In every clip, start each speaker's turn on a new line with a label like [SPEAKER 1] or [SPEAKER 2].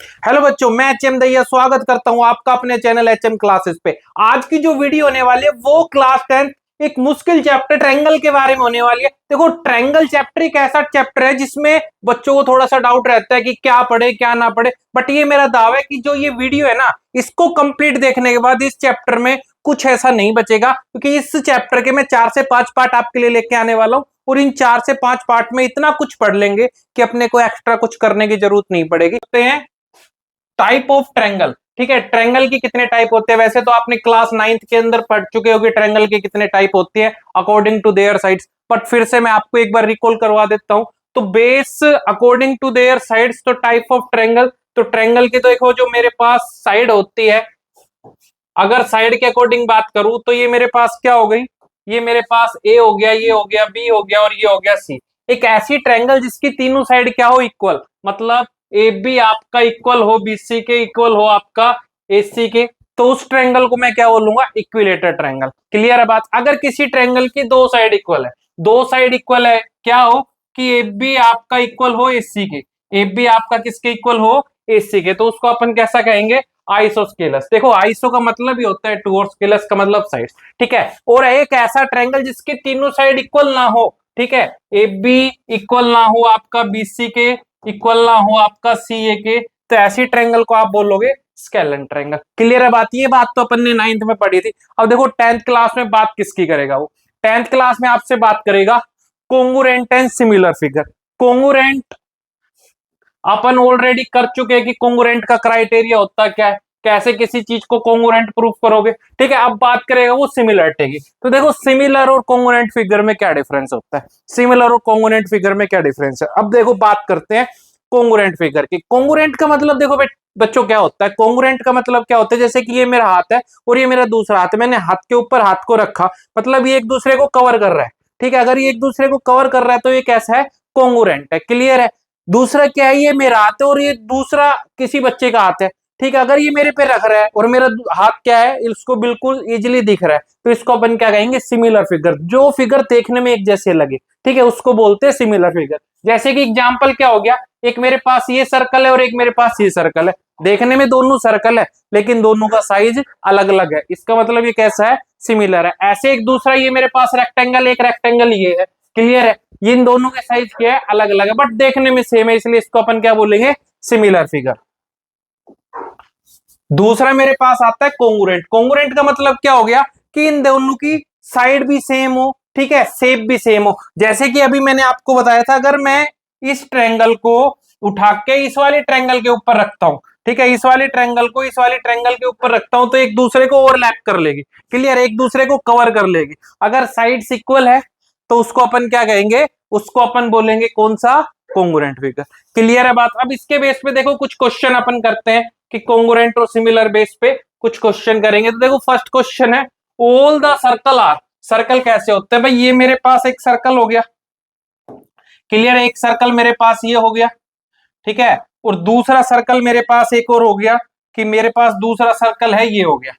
[SPEAKER 1] Hello बच्चों, मैं HM दैया स्वागत करता हूं आपका अपने चैनल एचएम क्लासेस पे। आज की जो वीडियो होने वाली है वो क्लास 10 एक मुश्किल चैप्टर ट्रायंगल के बारे में होने वाली है। देखो, ट्रायंगल चैप्टर एक ऐसा चैप्टर है जिसमें बच्चों को थोड़ा सा डाउट रहता है कि क्या पढ़े क्या ना पढ़े, बट ये मेरा दावा है कि जो ये वीडियो है ना, इसको कंप्लीट देखने के बाद इस चैप्टर में कुछ ऐसा नहीं बचेगा, क्योंकि इस चैप्टर के मैं 4 से 5 पार्ट आपके लिए लेके आने वाला हूँ और इन 4 से 5 पार्ट में इतना कुछ पढ़ लेंगे कि अपने को एक्स्ट्रा कुछ करने की जरूरत नहीं पड़ेगी। टाइप ऑफ ट्रायंगल, ठीक है। ट्रायंगल की कितने टाइप होते हैं? वैसे तो आपने क्लास 9th के अंदर पढ़ चुके होगे ट्रायंगल के कितने टाइप होते हैं according to their sides, but फिर से मैं आपको एक बार रिकॉल करवा देता हूं। तो base according to their sides, तो टाइप ऑफ ट्रायंगल, तो ट्रायंगल की तो देखो जो मेरे पास साइड होती है, अगर साइड के अकॉर्डिंग बात करूं तो ये मेरे पास क्या हो गई, ये मेरे पास ए हो गया, ये हो गया बी हो गया और ये हो गया सी। एक ऐसी ट्रायंगल जिसकी तीनों साइड क्या हो, इक्वल, मतलब ए बी आपका इक्वल हो बीसी के, इक्वल हो आपका एसी के, तो उस ट्रायंगल को मैं क्या बोलूंगा, इक्विलेटर ट्रायंगल। क्लियर है बात? अगर किसी ट्रायंगल की दो साइड इक्वल है, दो साइड इक्वल है, क्या हो कि ए बी आपका इक्वल हो एसी के, ए बी आपका किसके इक्वल हो, एसी के, तो उसको अपन कैसा कहेंगे, आइसोस्केलस। देखो, आइसो का मतलब ही होता है टू और स्केलस का मतलब साइड, ठीक है। और एक ऐसा ट्रायंगल जिसके तीनों साइड इक्वल ना हो, ठीक है, ए बी इक्वल ना हो आपका बीसी के, इक्वल ना हो आपका सी ए के, तो ऐसी ट्रायंगल को आप बोलोगे स्केलन ट्रायंगल। क्लियर है बात? ये बात तो अपन ने 9th में पढ़ी थी। अब देखो 10th क्लास में बात किसकी करेगा वो, 10th क्लास में आपसे बात करेगा congruent and similar figure. Congruent अपन ऑलरेडी कर चुके हैं कि कोंगुरेंट का क्राइटेरिया होता क्या है, कैसे किसी चीज को कोंगुरेंट प्रूफ करोगे, ठीक है। अब बात करेगा वो सिमिलरिटी की। तो देखो, सिमिलर और कोंगुरेंट फिगर में क्या डिफरेंस होता है, सिमिलर और कोंगुरेंट फिगर में क्या डिफरेंस है। अब देखो बात करते हैं कोंगुरेंट फिगर की। कोंगुरेंट का मतलब देखो बच्चों क्या होता है, कोंगुरेंट का मतलब क्या होता है, जैसे कि ये मेरा हाथ है और ये मेरा दूसरा हाथ है, मैंने हाथ के ऊपर हाथ को रखा, मतलब ये एक दूसरे को कवर कर रहा है, ठीक है। अगर ये एक दूसरे को कवर कर रहा है तो ये कैसा है, कोंगुरेंट है। क्लियर है? दूसरा क्या है, ये मेरा हाथ है और ये दूसरा किसी बच्चे का हाथ है, ठीक है। अगर ये मेरे पे रख रहा है और मेरा हाथ क्या है, इसको बिल्कुल इजीली दिख रहा है, तो इसको अपन क्या कहेंगे, सिमिलर फिगर। जो फिगर देखने में एक जैसे लगे, ठीक है, उसको बोलते हैं सिमिलर फिगर। जैसे कि एग्जांपल क्या हो गया, एक मेरे पास ये सर्कल है और एक मेरे पास ये सर्कल है, देखने में दोनों सर्कल है लेकिन दोनों का साइज अलग अलग है, इसका मतलब ये कैसा है, सिमिलर है। ऐसे एक दूसरा, ये मेरे पास रेक्टेंगल, एक रेक्टेंगल ये है। क्लियर है? ये इन दोनों के साइज क्या है, अलग अलग है, बट देखने में सेम है, इसलिए इसको अपन क्या बोलेंगे, सिमिलर फिगर। दूसरा मेरे पास आता है कोंगुरेंट। कोंगुरेंट का मतलब क्या हो गया कि इन दोनों की साइड भी सेम हो, ठीक है, शेप भी सेम हो। जैसे कि अभी मैंने आपको बताया था, अगर मैं इस ट्रायंगल को उठा के इस वाले ट्रायंगल के ऊपर रखता हूं, ठीक है, इस वाले ट्रायंगल को इस वाले ट्रायंगल के ऊपर रखता हूं, तो एक दूसरे को ओवरलैप कर लेगी। क्लियर? एक दूसरे को कवर कर लेगी। अगर साइड्स इक्वल है तो उसको अपन क्या कहेंगे, उसको अपन बोलेंगे कौन सा, कोंगुरेंट फिगर। क्लियर है बात? अब इसके बेस पे देखो कुछ क्वेश्चन अपन करते हैं कि कोंगुरेंट और सिमिलर बेस पे कुछ क्वेश्चन करेंगे। तो देखो फर्स्ट क्वेश्चन है, all the circle are, circle कैसे होते हैं भाई, ये मेरे पास एक सर्कल हो गया, क्लियर है, एक सर्कल मेरे पास ये हो गया, ठीक है, और दूसरा सर्कल मेरे पास एक और हो गया कि मेरे पास दूसरा सर्कल है, ये हो गया।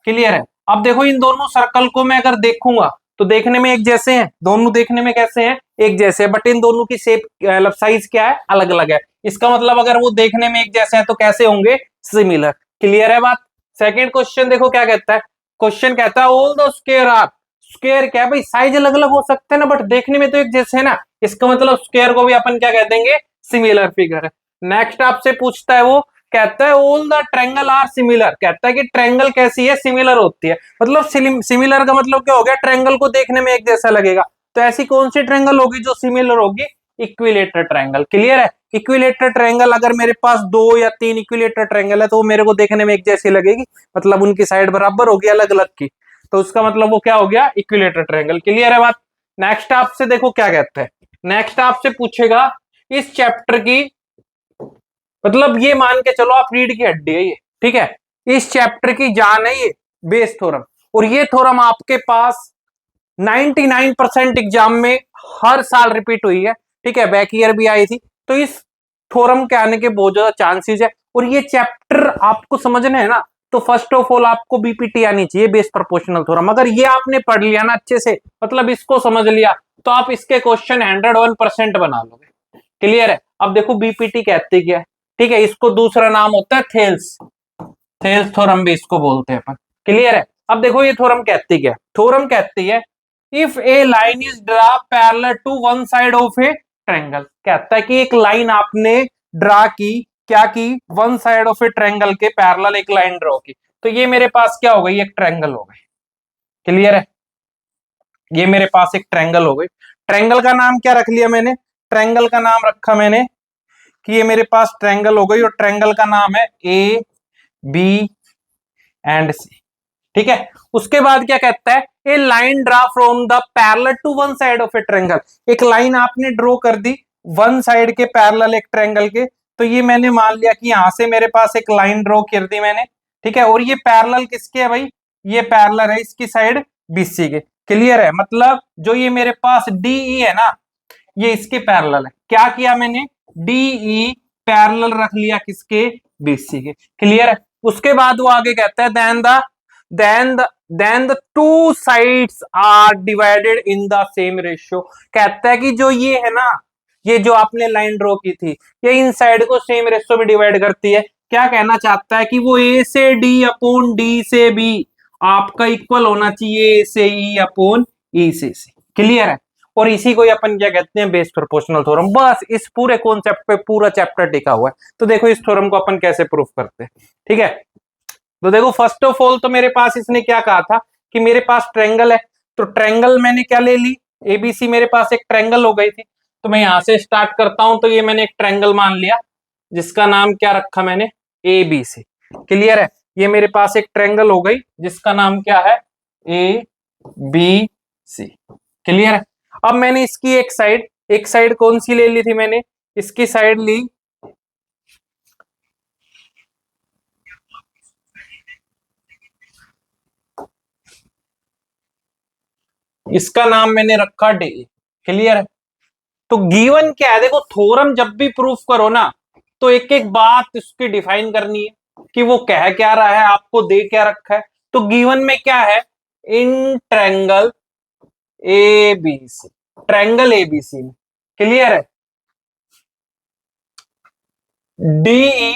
[SPEAKER 1] क्लियर है? अब देखो इन दोनों सर्कल को मैं अगर देखूंगा तो देखने में एक जैसे हैं, दोनों देखने में कैसे हैं, एक जैसे, बट इन दोनों की शेप मतलब साइज क्या है, अलग अलग है। इसका मतलब अगर वो देखने में एक जैसे हैं तो कैसे होंगे, सिमिलर। क्लियर है बात? सेकंड क्वेश्चन देखो क्या कहता है, क्वेश्चन कहता है all the square are, square क्या है भाई, साइज अलग अलग हो सकते हैं ना, बट देखने में तो एक जैसे है ना, इसका मतलब स्क्वायर को भी अपन क्या कह देंगे, सिमिलर फिगर है। नेक्स्ट आपसे पूछता है वो, कहता है all the triangle are similar, कहता है कि ट्रायंगल कैसी है, सिमिलर होती है। मतलब सिमिलर का मतलब क्या हो गया, ट्रायंगल को देखने में एक जैसा लगेगा। तो ऐसी कौन सी ट्रायंगल होगी जो सिमिलर होगी, इक्विलेटर ट्रायंगल। क्लियर है? इक्विलेटर ट्रायंगल, अगर मेरे पास 2 या 3 इक्विलेटर ट्रायंगल है तो वो मेरे को देखने में एक जैसी लगेगी, मतलब उनकी साइड बराबर होगी अलग अलग की, तो उसका मतलब वो क्या हो गया, इक्विलेटर ट्रायंगल। क्लियर है बात? नेक्स्ट आपसे देखो क्या कहता है, नेक्स्ट आपसे पूछेगा इस चैप्टर की, मतलब ये मान के चलो आप रीढ़ की हड्डी है ये, ठीक है, इस चैप्टर की जान है ये, बेस थ्योरम। और ये थ्योरम आपके पास 99% एग्जाम में हर साल रिपीट हुई है, ठीक है, बैक ईयर भी आई थी, तो इस थ्योरम के आने के बहुत ज्यादा चांसेस है। और ये चैप्टर आपको समझना है ना, तो फर्स्ट ऑफ ऑल आपको बीपीटी आनी चाहिए, बेस प्रोपोर्शनल थ्योरम। अगर ये आपने पढ़ लिया ना अच्छे से, मतलब इसको समझ लिया, तो आप इसके क्वेश्चन 101% बना लोगे। क्लियर है? अब देखो बीपीटी कहते क्या है, ठीक है, इसको दूसरा नाम होता है थेल्स, थेल्स थ्योरम भी इसको बोलते हैं अपन। क्लियर है। अब देखो ये थ्योरम कहती क्या, थ्योरम कहती है if a line is draw parallel to one side of a triangle, कहता है कि एक लाइन आपने ड्रा की, क्या की, one side of a triangle के पैरेलल एक लाइन ड्रॉ की, तो ये मेरे पास क्या हो गई, एक ट्रायंगल हो गई। क्लियर है, ये मेरे पास एक ट्रायंगल हो गई। ट्रायंगल का नाम क्या रख लिया मैंने, ट्रायंगल का नाम रखा मैंने कि ये मेरे पास ट्रायंगल हो गई, और ट्रायंगल का नाम है ए बी एंड सी। ठीक है, उसके बाद क्या कहता है, a line draw from the parallel to one side of a triangle, एक लाइन आपने ड्रॉ कर दी वन साइड के पैरेलल एक ट्रायंगल के, तो ये मैंने मान लिया कि यहां से मेरे पास एक लाइन ड्रॉ कर दी मैंने। ठीक है, और ये पैरेलल किसके है भाई, ये पैरेलल है इसकी साइड बीसी के। क्लियर है, मतलब जो ये मेरे पास डीई है ना, ये इसके पैरेलल है। क्या किया मैंने, डीई पैरेलल रख लिया किसके, बीसी के। क्लियर है, उसके बाद वो आगे कहता है then the two sides are divided in the same ratio, कहता है कि जो ये है ना, ये जो आपने लाइन ड्रॉ की थी, ये इन साइड को सेम रेशियो में डिवाइड करती है। क्या कहना चाहता है कि वो ए से डी अपॉन डी से बी आपका इक्वल होना चाहिए ए से ई अपॉन ई से सी। क्लियर है, और इसी को अपन क्या कहते हैं, बेस प्रोपोर्शनल थ्योरम। बस इस पूरे कॉन्सेप्ट पे पूरा चैप्टर टिका हुआ है। तो देखो इस थ्योरम को अपन कैसे प्रूफ करते हैं। ठीक है, तो देखो फर्स्ट ऑफ ऑल तो मेरे पास इसने क्या कहा था कि मेरे पास ट्रायंगल है, तो ट्रायंगल मैंने क्या ले ली, एबीसी मेरे पास एक ट्रायंगल हो गई थी। तो मैं यहां से स्टार्ट करता हूं, तो ये मैंने एक ट्रायंगल मान लिया जिसका नाम क्या रखा मैंने, एबीसी। क्लियर है, ये मेरे पास एक ट्रायंगल हो गई जिसका नाम क्या है, ए बी सी। क्लियर है, अब मैंने इसकी एक साइड कौन सी ले ली थी मैंने, इसकी साइड ली इसका नाम मैंने रखा डी। क्लियर है, तो गिवन क्या है, देखो थ्योरम जब भी प्रूफ करो ना, तो एक एक बात उसकी डिफाइन करनी है कि वो कह क्या रहा है, आपको दे क्या रखा है। तो गिवन में क्या है, in triangle ABC, triangle ABC में। क्लियर है, डी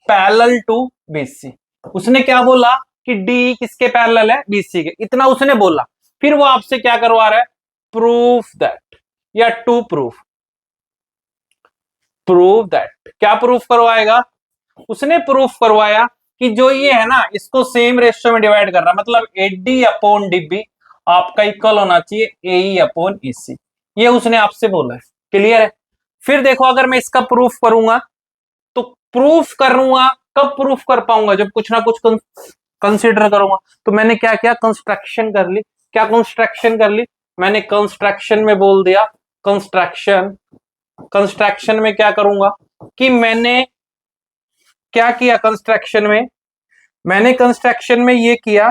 [SPEAKER 1] पैरेलल टू बीसी, उसने क्या बोला कि डी किसके पैरेलल है, बीसी के, इतना उसने बोला। फिर वो आपसे क्या करवा रहा है, प्रूफ दैट, या टू प्रूफ दैट, क्या प्रूफ करवाएगा, उसने प्रूफ करवाया कि जो ये है ना, इसको सेम रेशियो में डिवाइड कर रहा है, मतलब एडी अपॉन डीबी आपका इक्वल होना चाहिए एई अपॉन ईसी, ये उसने आपसे बोला है। क्लियर है, फिर देखो अगर मैं इसका प्रूफ करूंगा, तो प्रूफ करूंगा कब प्रूफ कर पाऊंगा, जब कुछ ना कुछ कंसीडर करूंगा। तो मैंने क्या किया, कंस्ट्रक्शन कर ली। क्या कंस्ट्रक्शन कर ली, मैंने कंस्ट्रक्शन में बोल दिया, कंस्ट्रक्शन में क्या करूंगा कि मैंने क्या किया, मैंने कंस्ट्रक्शन में ये किया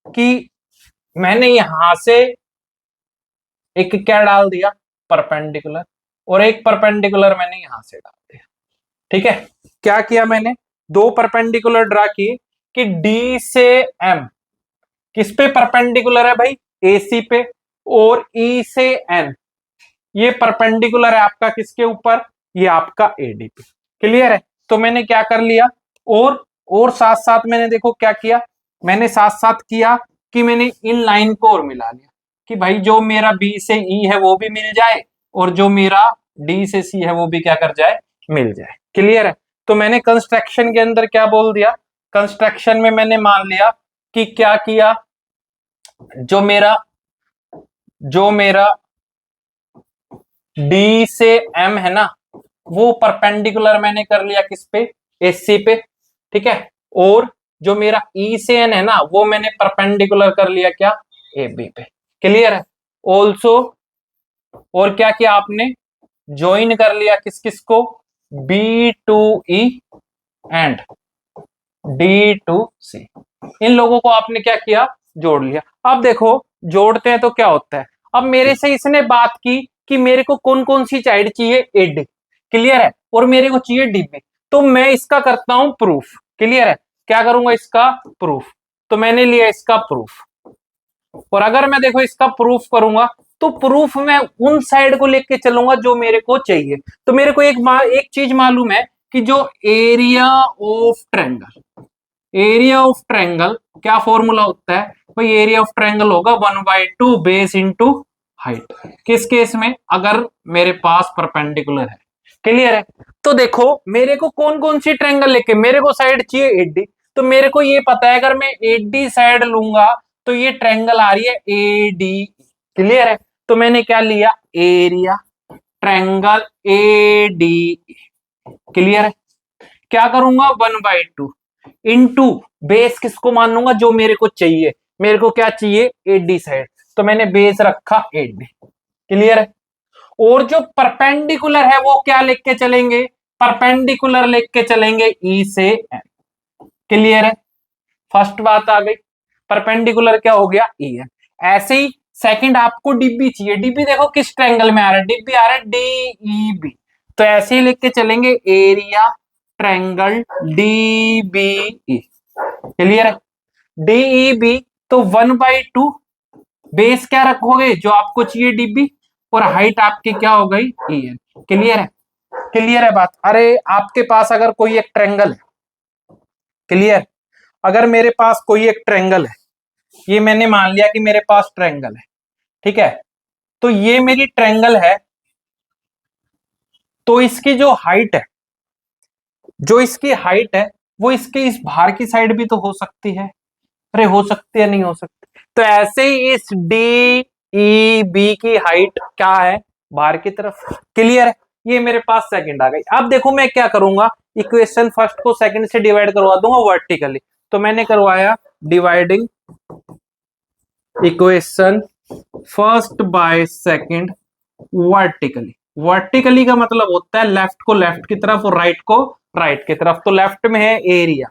[SPEAKER 1] कि मैंने यहां से एक क्या डाल दिया, परपेंडिकुलर, और एक परपेंडिकुलर मैंने यहां से डाल दिया। ठीक है, क्या किया मैंने, दो परपेंडिकुलर ड्रा किए कि डी से एम किस पे परपेंडिकुलर है भाई, एसी पे, और ई से एन ये परपेंडिकुलर है आपका किसके ऊपर, ये आपका एडी पे। क्लियर है, तो मैंने क्या कर लिया, और साथ साथ मैंने देखो क्या किया, मैंने साथ साथ किया कि मैंने इन लाइन को और मिला लिया कि भाई जो मेरा बी से ई है वो भी मिल जाए, और जो मेरा डी से सी है वो भी क्या कर जाए, मिल जाए। क्लियर है, तो मैंने कंस्ट्रक्शन के अंदर क्या बोल दिया, कंस्ट्रक्शन में मैंने मान लिया कि क्या किया, जो मेरा डी से एम है ना, वो परपेंडिकुलर मैंने कर लिया किस पे, एसी पे। ठीक है, और जो मेरा ई से एन है ना, वो मैंने परपेंडिकुलर कर लिया क्या, ए बी पे। क्लियर है, ऑल्सो और क्या किया आपने, ज्वाइन कर लिया किस किस को, B to E and D to C, इन लोगों को आपने क्या किया, जोड़ लिया। अब देखो जोड़ते हैं तो क्या होता है, अब मेरे से इसने बात की कि मेरे को कौन कौन सी साइड चाहिए, एडी। क्लियर है, और मेरे को चाहिए डीबी, तो मैं इसका करता हूं प्रूफ। क्लियर है, क्या करूंगा, इसका प्रूफ। तो मैंने लिया इसका प्रूफ, और अगर मैं देखो इसका प्रूफ करूंगा, तो प्रूफ में उन साइड को लेके चलूंगा जो मेरे को चाहिए। तो मेरे को एक चीज मालूम है कि जो एरिया ऑफ ट्रायंगल क्या फॉर्मूला होता है भाई, एरिया ऑफ ट्रायंगल होगा 1/2 बेस इंटू हाइट। किस केस में, अगर मेरे पास परपेंडिकुलर है। क्लियर है। तो देखो मेरे को कौन कौन सी ट्रायंगल लेके, मेरे को साइड चाहिए 80, तो मेरे को ये पता है अगर मैं 80 साइड लूंगा तो ये ट्रायंगल आ रही है AD। क्लियर है। तो मैंने क्या लिया, एरिया ट्रायंगल AD। क्लियर है। क्या करूंगा 1/2 इंटू बेस किसको मान लूंगा, जो मेरे को चाहिए। मेरे को क्या चाहिए, AD साइड, तो मैंने बेस रखा AD। क्लियर है। और जो परपेंडिकुलर है वो क्या लेके चलेंगे, परपेंडिकुलर लेके चलेंगे E से N। क्लियर है। फर्स्ट बात आ गई, परपेंडिकुलर क्या हो गया EN। ऐसे ही सेकंड आपको डीबी चाहिए, डीबी देखो किस ट्रायंगल में आ रहा है, डीबी आ रहा है DEB। तो ऐसे ही लेके चलेंगे एरिया ट्रायंगल DBE। क्लियर है। DEB तो 1/2 बेस क्या रखोगे जो आपको चाहिए DB, और हाइट आपकी क्या हो गई EN। क्लियर है। क्लियर है बात। अरे आपके पास अगर कोई एक ट्रायंगल है, क्लियर, अगर मेरे पास कोई एक ट्रायंगल है, ये मैंने मान लिया कि मेरे पास ट्रायंगल है, ठीक है, तो ये मेरी ट्रायंगल है, तो इसकी जो हाइट है, जो इसकी हाइट है वो इसके इस बाहर की साइड भी तो हो सकती है। अरे हो सकती है, नहीं हो सकती। तो ऐसे ही इस DEB की हाइट क्या है, बाहर की तरफ। क्लियर है। ये मेरे पास सेकंड आ गई। अब देखो मैं क्या करूंगा, इक्वेशन फर्स्ट को सेकंड से डिवाइड करवा दूंगा वर्टिकली। तो मैंने करवाया dividing equation first by second vertically. Vertically का मतलब होता है लेफ्ट को लेफ्ट की तरफ और राइट को राइट की तरफ। तो लेफ्ट में है area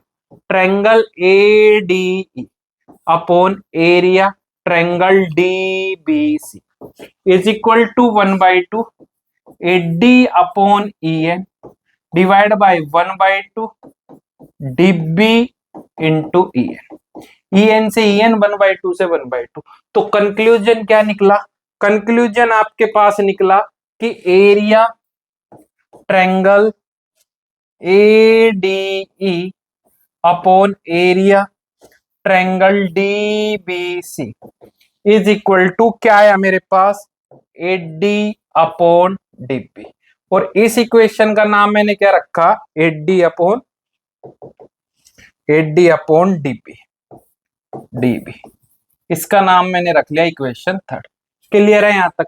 [SPEAKER 1] triangle ADE upon area triangle DBC is equal to 1/2 AD upon EN divide by 1/2 DB into EN। EN से EN 1/2 से 1/2। तो कंक्लूजन क्या निकला, कंक्लूजन आपके पास निकला कि area triangle ADE upon area triangle DBC is equal to क्या आया मेरे पास, AD अपॉन DB। और इस इक्वेशन का नाम मैंने क्या रखा, AD अपॉन DB। इसका नाम मैंने रख लिया इक्वेशन थर्ड। क्लियर है यहां तक।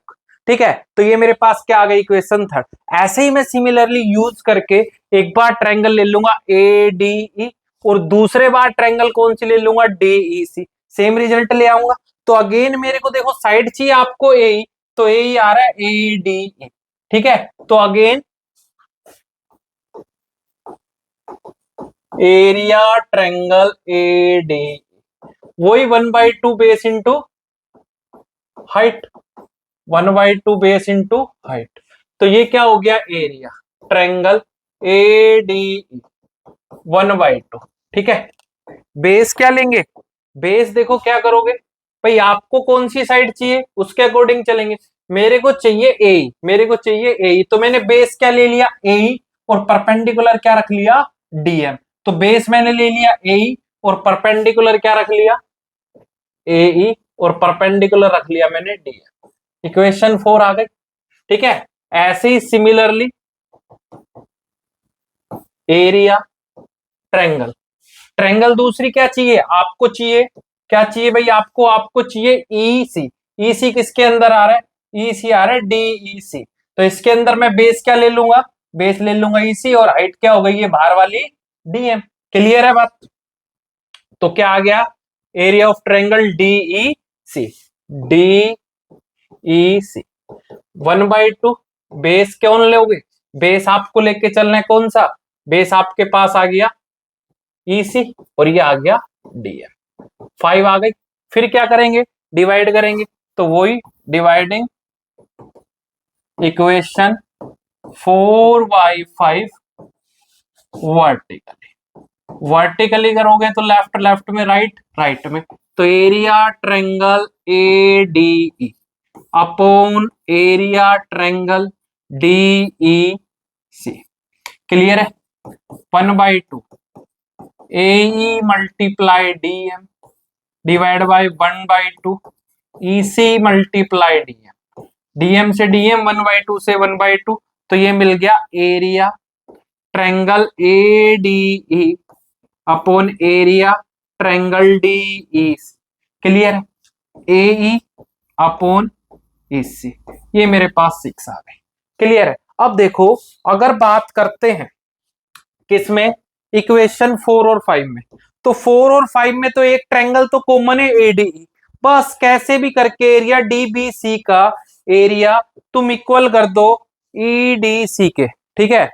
[SPEAKER 1] ठीक है। तो ये मेरे पास क्या आ गई, इक्वेशन थर्ड। ऐसे ही मैं सिमिलरली यूज करके एक बार ट्रायंगल ले लूंगा ADE और दूसरे बार ट्रायंगल कौन सी ले लूंगा DEC, सेम रिजल्ट ले आऊंगा। तो अगेन मेरे को देखो साइड चाहिए आपको AE, तो AE आ रहा है ADE। ठीक है। तो अगेन एरिया ट्रायंगल ADE वही 1/2 base into height, 1/2 base into height. तो ये क्या हो गया, एरिया ट्रायंगल ADE 1/2। ठीक है। बेस क्या लेंगे, बेस देखो क्या करोगे भाई, आपको कौन सी साइड चाहिए उसके अकॉर्डिंग चलेंगे। मेरे को चाहिए AE, मेरे को चाहिए AE, तो मैंने बेस क्या ले लिया AE और परपेंडिकुलर क्या रख लिया DM। तो बेस मैंने ले लिया AE और परपेंडिकुलर क्या रख लिया AE और परपेंडिकुलर रख लिया मैंने DM। इक्वेशन 4 आ गई। ठीक है। ऐसे ही सिमिलरली एरिया ट्रायंगल, ट्रायंगल दूसरी क्या चाहिए आपको, चाहिए क्या चाहिए भाई, आपको चाहिए EC। EC किसके अंदर आ रहा है, EC आ रहा है DEC। तो इसके अंदर मैं बेस क्या ले लूंगा, बेस ले लूंगा EC और हाइट क्या हो गई है बाहर वाली DM। क्लियर है बात। तो क्या आ गया, area of triangle DEC 1/2 base कौन लोगे, बेस आपको लेके चलना है कौन सा, बेस आपके पास आ गया EC और ये आ गया DM। 5 आ गई। फिर क्या करेंगे, डिवाइड करेंगे। तो वही डिवाइडिंग इक्वेशन 4/5 वर्टिकली, वर्टिकली करोगे तो लेफ्ट लेफ्ट में राइट राइट में। तो area triangle ADE upon area triangle DEC। Clear है। 1/2 AE multiply DM divide by 1/2 EC multiply DM, DM से DM 1/2 से 1/2, तो ये मिल गया area triangle ADE upon area triangle DE। Clear है? AE अपॉन EC, ये मेरे पास 6 आ गए। क्लियर है? अब देखो, अगर बात करते हैं किसमें, इक्वेशन 4 और 5 में, तो 4 और 5 में तो एक ट्रायंगल तो कॉमन है ADE, बस कैसे भी करके एरिया DBC का एरिया तुम इक्वल कर दो EDC के। ठीक है,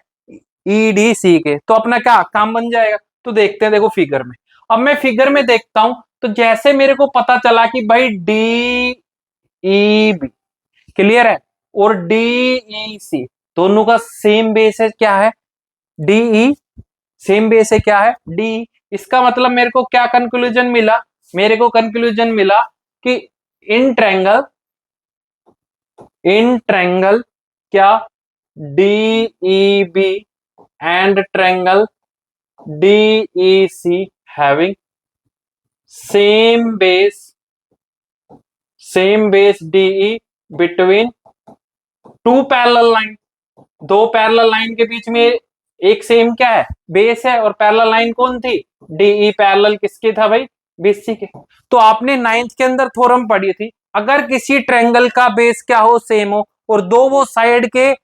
[SPEAKER 1] EDC के, तो अपना क्या काम बन जाएगा। तो देखते हैं, देखो फिगर में, अब मैं फिगर में देखता हूं, तो जैसे मेरे को पता चला कि भाई DEB क्लियर है और DEC दोनों का सेम बेस है, क्या है DE, सेम बेस है क्या है DE। इसका मतलब मेरे को क्या कंक्लूजन मिला, मेरे को कंक्लूजन मिला कि इन ट्रायंगल क्या DEB and triangle DEC having same base DE between two parallel line, दो पैरेलल लाइन के बीच में एक सेम क्या है बेस है, और पैरेलल लाइन कौन थी DE, पैरेलल किसके था भाई BC के। तो आपने 9th के अंदर थ्योरम पढ़ी थी, अगर किसी ट्रायंगल का बेस क्या हो सेम हो और दो वो साइड के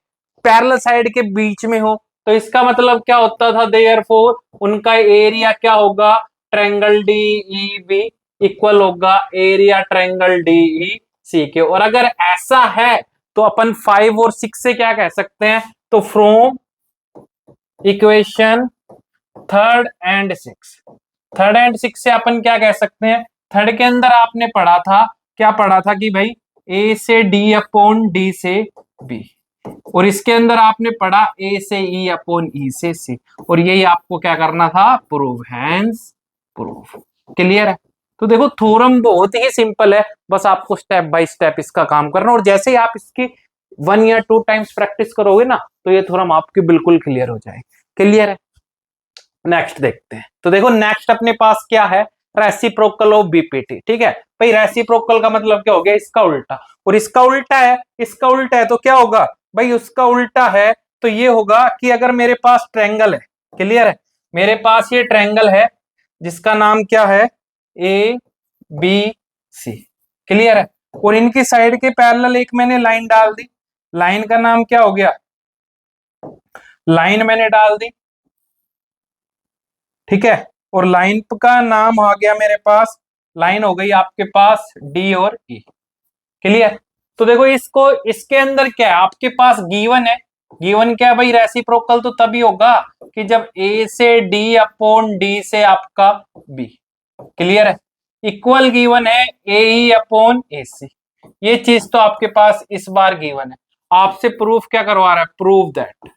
[SPEAKER 1] पैरेलल साइड के बीच में हो, तो इसका मतलब क्या होता था, देयरफॉर उनका एरिया क्या होगा, ट्रायंगल DEB इक्वल होगा एरिया ट्रायंगल DEC के। और अगर ऐसा है तो अपन 5 और 6 से क्या कह सकते हैं, तो from equation third and six से अपन क्या कह सकते हैं, थर्ड के अंदर आपने पढ़ा था, क्या पढ़ा था कि भाई A से D अपॉन D से B, और इसके अंदर आपने पढ़ा A से E अपॉन E से C, और यही आपको क्या करना था, प्रूव, हैंस प्रूफ। क्लियर है? तो देखो थ्योरम बहुत ही सिंपल है, बस आपको स्टेप बाय स्टेप इसका काम करना, और जैसे ही आप इसकी 1 या 2 टाइम्स प्रैक्टिस करोगे ना, तो ये थ्योरम आपकी बिल्कुल क्लियर हो जाएगी। क्लियर है? नेक्स्ट देखते हैं, तो देखो नेक्स्ट अपने पास क्या है, रेसिप्रोकल ऑफ BPT। ठीक है भाई, रेसिप्रोकल का मतलब क्या हो गया, इसका उल्टा, और इसका उल्टा है, इसका उल्टा है तो क्या होगा भाई, उसका उल्टा है तो ये होगा कि अगर मेरे पास ट्रायंगल है, क्लियर है, मेरे पास ये ट्रायंगल है जिसका नाम क्या है ABC, क्लियर है, और इनकी साइड के पैरेलल एक मैंने लाइन डाल दी, लाइन का नाम क्या हो गया, लाइन मैंने डाल दी। ठीक है, और लाइन का नाम आ गया मेरे पास, लाइन हो गई आपके पास D और E। क्लियर? तो देखो इसको, इसके अंदर क्या है आपके पास गिवन है, गिवन क्या है भाई, रेसिप्रोकल तो तभी होगा कि जब A से D अपॉन D से आपका B। क्लियर है? इक्वल गिवन है AE अपॉन AC, ये चीज तो आपके पास इस बार गिवन है। आपसे प्रूफ क्या करवा रहा है, प्रूव दैट,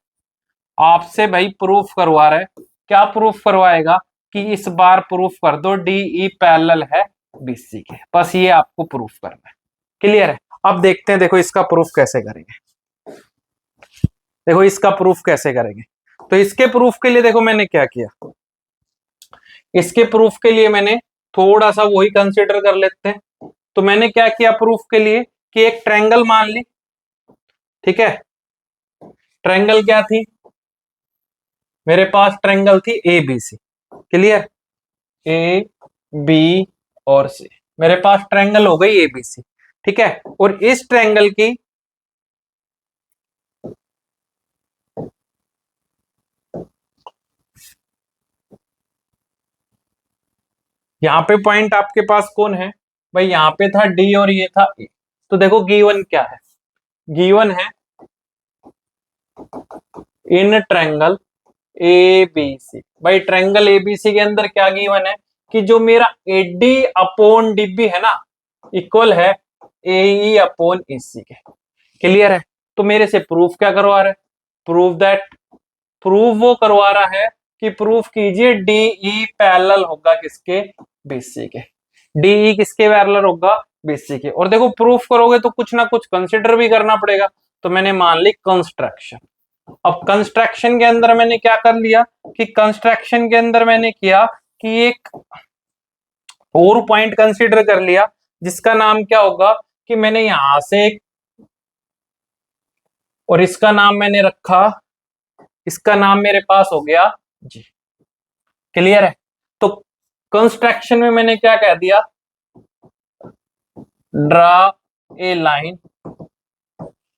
[SPEAKER 1] आपसे भाई प्रूफ करवा रहा है, क्या प्रूफ करवाएगा कि इस बार प्रूफ कर दो DE पैरेलल है BC के, बस ये आपको प्रूफ करना है। क्लियर है? अब देखते हैं, देखो इसका प्रूफ कैसे करेंगे, देखो इसका प्रूफ कैसे करेंगे। तो इसके प्रूफ के लिए देखो मैंने क्या किया, इसके प्रूफ के लिए मैंने थोड़ा सा वही कंसीडर कर लेते हैं। तो मैंने क्या किया प्रूफ के लिए, कि एक ट्रायंगल मान ली, ठीक है, ट्रायंगल क्या थी मेरे पास, ट्रायंगल थी ABC। क्लियर? A B और C, मेरे पास ट्रायंगल हो गई ABC। ठीक है, और इस ट्रायंगल की यहां पे पॉइंट आपके पास कौन है भाई, यहां पे था D और ये था A। तो देखो गिवन क्या है, गिवन है इन ट्रायंगल ABC, भाई ट्रायंगल ABC के अंदर क्या गिवन है कि जो मेरा AD अपॉन DB है ना, इक्वल है AE अपॉन EC के। क्लियर है? तो मेरे से प्रूफ क्या करवा रहा है, प्रूव दैट, प्रूफ वो करवा रहा है कि प्रूफ कीजिए DE पैरेलल होगा किसके, BC के। DE किसके पैरेलल होगा, BC के। और देखो प्रूफ करोगे तो कुछ ना कुछ कंसिडर भी करना पड़ेगा, तो मैंने मान ली कंस्ट्रक्शन। अब कंस्ट्रक्शन के अंदर मैंने क्या कर लिया कि कंस्ट्रक्शन के अंदर मैंने किया कि एक और पॉइंट कंसीडर कर लिया जिसका नाम क्या होगा कि मैंने यहां से एक और इसका नाम मैंने रखा, इसका नाम मेरे पास हो गया जी। क्लियर है? तो कंस्ट्रक्शन में मैंने क्या कह दिया, draw a line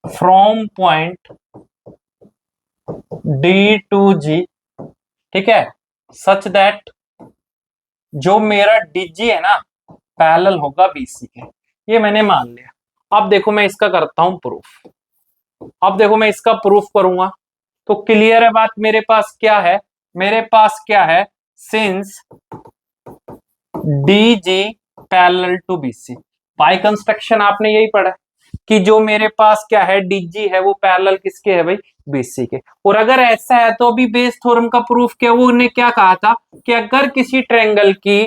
[SPEAKER 1] from point D to G, ठीक है, सच दैट जो मेरा डीजी है ना पैरेलल होगा बीसी के, ये मैंने मान लिया। अब देखो मैं इसका करता हूं प्रूफ। अब देखो मैं इसका प्रूफ करूंगा तो क्लियर है बात। मेरे पास क्या है, मेरे पास क्या है, since DG parallel to BC, by construction आपने यही पढ़ा कि जो मेरे पास क्या है डीजी है वो पैरेलल किसके है भाई, बीसी के। और अगर ऐसा है तो अभी बेस थ्योरम का प्रूफ क्या, वो उन्हें क्या कहा था कि अगर किसी ट्रायंगल की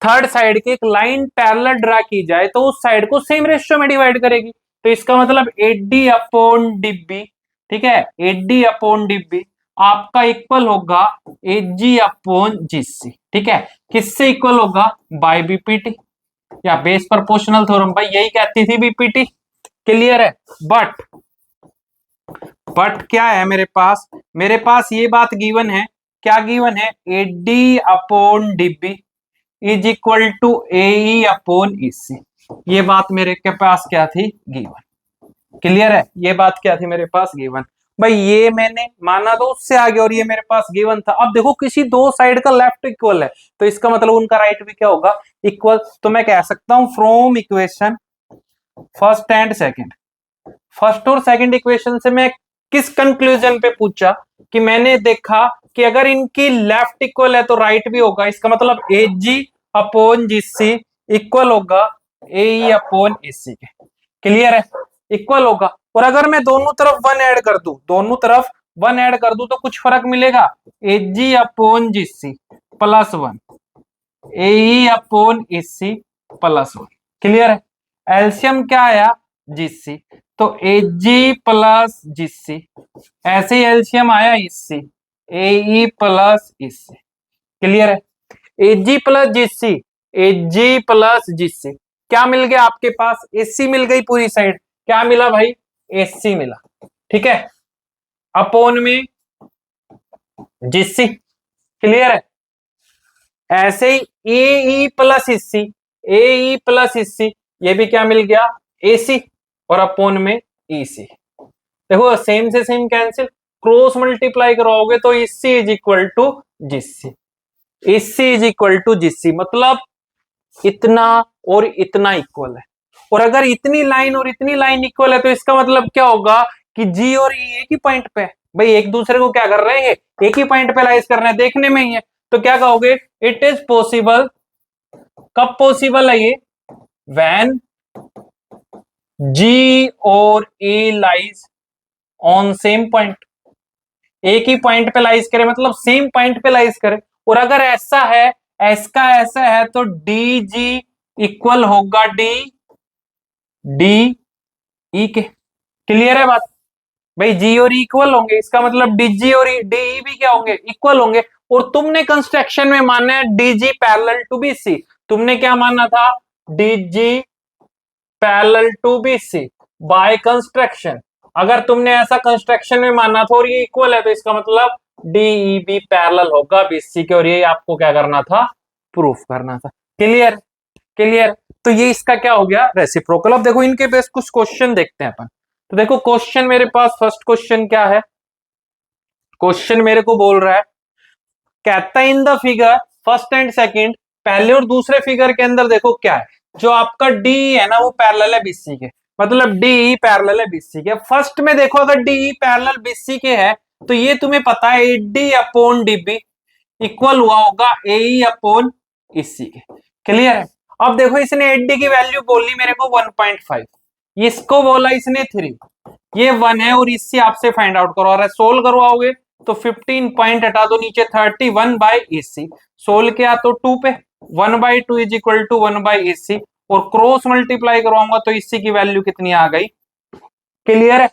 [SPEAKER 1] थर्ड साइड की एक लाइन पैरेलल ड्रा की जाए तो उस साइड को सेम रेशियो में डिवाइड करेगी। तो इसका मतलब एडी अपॉन डीबी, ठीक है, एडी अपॉन डीबी आपका इक्वल होगा एजी अपॉन जीसी, ठीक है, किससे इक्वल होगा, बाय बीपीटी या बेस प्रोपोर्शनल थ्योरम, भाई यही कहती थी बीपीटी। क्लियर है? बट क्या है मेरे पास ये बात गिवन है, क्या गिवन है, AD upon DB is equal to A upon EC, ये बात मेरे के पास क्या थी, गिवन। क्लियर है? ये बात क्या थी मेरे पास, गिवन। भाई ये मैंने माना तो उससे आगे और ये मेरे पास गिवन था। अब देखो किसी दो साइड का लेफ्ट इक्वल है तो इसका मतलब उनका राइट भी क्या होगा, इक्वल। तो मैं कह सकता हूं from equation first and second, first और सेकंड इक्वेशन से मैं किस कंक्लूजन पे पूछा कि मैंने देखा कि अगर इनकी लेफ्ट इक्वल है तो राइट भी होगा, इसका मतलब ए जी अपॉन जीसी इक्वल होगा ए अपॉन एसी के। क्लियर है? इक्वल होगा। और अगर मैं दोनों तरफ वन ऐड कर दूं, दोनों तरफ वन ऐड कर दूं तो कुछ फर्क मिलेगा, A G upon GC plus one A upon AC plus one. Clear है? एलसीएम क्या आया, जीसी, तो ए जी प्लस जीसी, ऐसे ही एलसीएम आया इससी, ए प्लस इससी। क्लियर है? ए जी प्लस जीसी, ए जी प्लस जीसी, क्या मिल गया आपके पास, एसी मिल गई पूरी साइड, क्या मिला भाई, एसी मिला, ठीक है, अपोन में जीसी। क्लियर है? ऐसे ही ए प्लस इसी, ए प्लस इसी, ये भी क्या मिल गया, एसी, और अपोन में ईसी। देखो सेम से सेम कैंसिल, क्रॉस मल्टीप्लाई कराओगे तो इसी इज इक्वल टू जीसी, इसी इज इक्वल टू जीसी, मतलब इतना और इतना इक्वल है। और अगर इतनी लाइन और इतनी लाइन इक्वल है तो इसका मतलब क्या होगा कि जी और ई एक ही पॉइंट पे है। भाई एक दूसरे को क्या कर रहे हैं, एक ही पॉइंट पे लाइज कर रहे हैं, देखने में ही है। तो क्या कहोगे, इट इज पॉसिबल, कब पॉसिबल है ये, व्हेन जी और ए लाइज ऑन सेम पॉइंट, एक ही पॉइंट पे लाइज करे मतलब सेम पॉइंट पे लाइज करे। और अगर ऐसा है, ऐसा ऐसा है तो डी जी इक्वल होगा डी डी ई के। क्लियर है बात? भाई जी और इक्वल होंगे, इसका मतलब डीजी और डी ई भी क्या होंगे, इक्वल होंगे। और तुमने कंस्ट्रक्शन में माना है डीजी पैरेलल टू बीसी, तुमने क्या माना था, DG parallel to BC by construction. अगर तुमने ऐसा कंस्ट्रक्शन में माना था और ये इक्वल है तो इसका मतलब डीई भी पैरेलल होगा बीसी के, और ये आपको क्या करना था, प्रूफ करना था। क्लियर? क्लियर? तो ये इसका क्या हो गया, रेसिप्रोकल। अब देखो इनके बेस कुछ क्वेश्चन देखते हैं अपन। तो देखो क्वेश्चन मेरे पास, फर्स्ट क्वेश्चन क्या है, क्वेश्चन मेरे को बोल रहा है, कहता है in the figure first and second, पहले और दूसरे फिगर के अंदर देखो क्या है, जो आपका डी है ना वो पैरेलल है बीसी के, मतलब डी पैरेलल है बीसी के। फर्स्ट में देखो अगर डी पैरेलल बीसी के है तो ये तुम्हें पता है डी अपॉन डीबी इक्वल हुआ होगा ए अपॉन इसी के। क्लियर है? अब देखो इसने एडी की वैल्यू बोली मेरे को 1.5, इसको बोला इसने 3, ये 1 है और इससे आपसे फाइंड आउट करवा रहा है। सोल्व करवाओगे तो 15 पॉइंट हटा दो नीचे, 31 बाई ईसी, सोल्व किया तो 2 पे 1/2 इज इक्वल टू 1/AC, और क्रॉस मल्टीप्लाई करवाऊंगा तो इसी की वैल्यू कितनी आ गई। क्लियर है?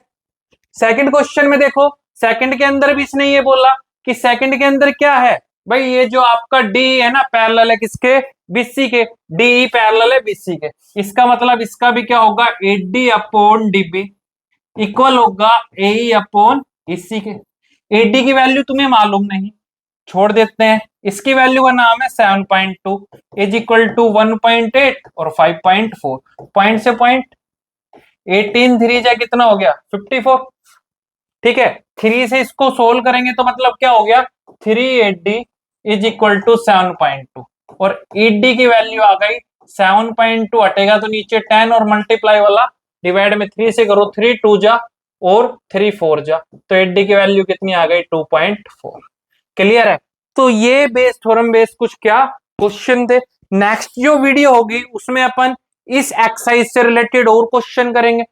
[SPEAKER 1] सेकंड क्वेश्चन में देखो, सेकंड के अंदर भी इसने ये बोला कि सेकंड के अंदर क्या है भाई, ये जो आपका डी है ना पैरेलल है किसके, बीसी के, डी पैरेलल है बीसी के। इसका मतलब इसका भी क्या होगा, एडी अपॉन डीबी इक्वल होगा ए अपॉन इसी के। एडी की वैल्यू तुम्हें मालूम नहीं, छोड़ देते हैं। इसकी वैल्यू का नाम है 7.2 इज इक्वल टू 1.8 और 5.4। पॉइंट से पॉइंट 18 3 जा कितना हो गया 54। ठीक है, 3 से इसको सोल्व करेंगे तो मतलब क्या हो गया 380 इज इक्वल टू 7.2 और 80 की वैल्यू आ गई 7.2 हटेगा तो नीचे 10 और मल्टीप्लाई वाला डिवाइड में 3 से करो, 3 2 जा और 3 4 जा, तो 80 की वैल्यू कितनी आ गई 2.4। क्लियर है। तो ये बेस थ्योरम बेस कुछ क्या क्वेश्चन थे। नेक्स्ट जो वीडियो होगी उसमें अपन इस एक्सरसाइज से रिलेटेड और क्वेश्चन करेंगे।